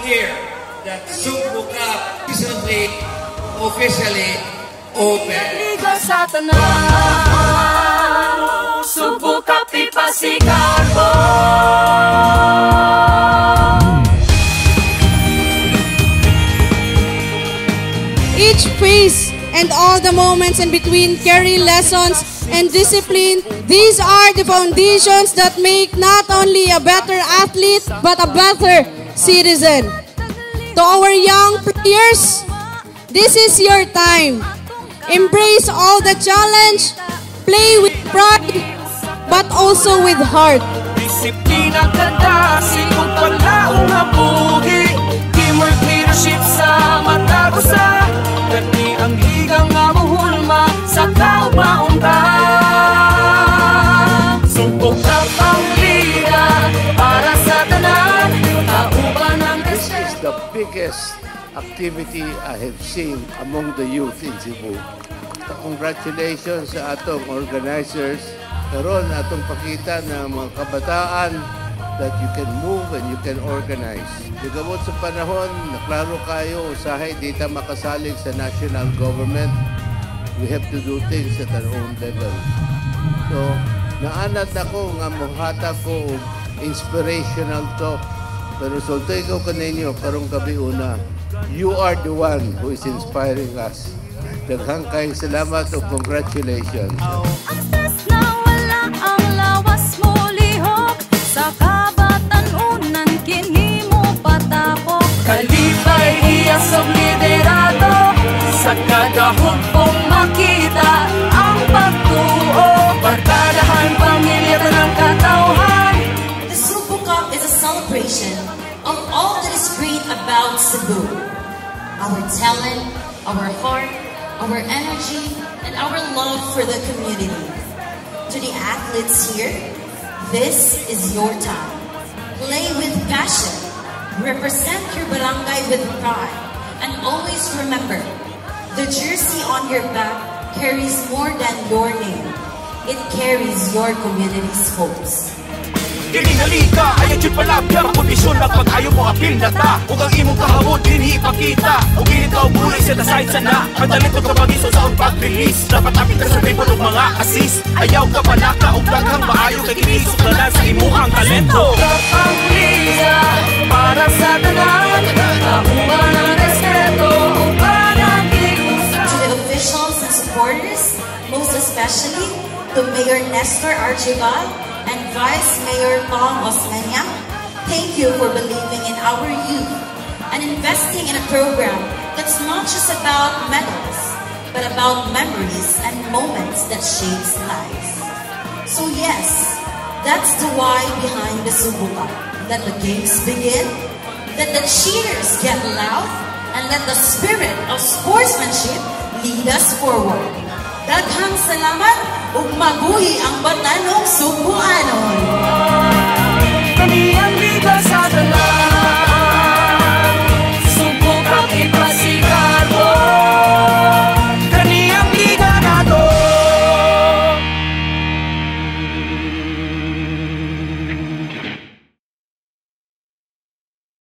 clear that Sumbu Cup recently officially open. Sumbu Cup ipasikat mo. Each phase and all the moments in between carry lessons and discipline. These are the foundations that make not only a better athlete but a better citizen. To our young players, this is your time. Embrace all the challenge, play with pride, but also with heart. Disiplina ganda, sikong palaong nabuhi. Teamwork, leadership sa matagusa. Gani ang ligang nga muhulma sa kaumaunta. Sumpong tapang liga para sa tanan. Kauban ang This is the biggest activity I have seen among the youth in Cebu. Congratulations sa atong organizers. Karon atong pakita ng mga kabataan that you can move and you can organize. Bigabot sa panahon, naklaro kayo, usahay di ta makasalig sa national government. We have to do things at our own level. So, naanad ako nga muhatag ko inspirational talk. Pero sultoy ko kaninyo, karong gabi una, you are the one who is inspiring us. Daghang kayong salamat o congratulations. Kalipay iya sa liderato. Sa kada hugpong makita ang pagtuo. Barkadahan, pamilya ng katauhan. The Sumbu Cup is a celebration of all that is great about Cebu. Our talent, our heart, our energy, and our love for the community. To the athletes here, this is your time. Play with passion. Represent your barangay with pride, and always remember, the jersey on your back carries more than your name. It carries your community's hopes. Ilinalika, ayaw dyan palabya. Kondisyon na pag-ayaw mo apil na ta. Huwag ang imong kahamon, din ipakita. Huwag ikaw mulay sa tasahid sana. Ang talento ka magiso sa pag-release. Dapat apit ka sa ribbon ng mga assist. Ayaw ka palaka, huwag daghang maayo kay kinisok na lang sa imuhang talento. Kapang liga, para sa tanan. Kamuha ng respeto, upang natin usa. To the officials and supporters, most especially to Mayor Nestor Archibald and Vice Mayor Tom Osmeña, thank you for believing in our youth and investing in a program that's not just about medals, but about memories and moments that shapes lives. So yes, that's the why behind the Sumbu Cup. Let the games begin, let the cheers get loud, and let the spirit of sportsmanship lead us forward. Daghang salamat ug mabuhi ang batanong Sumbuanon.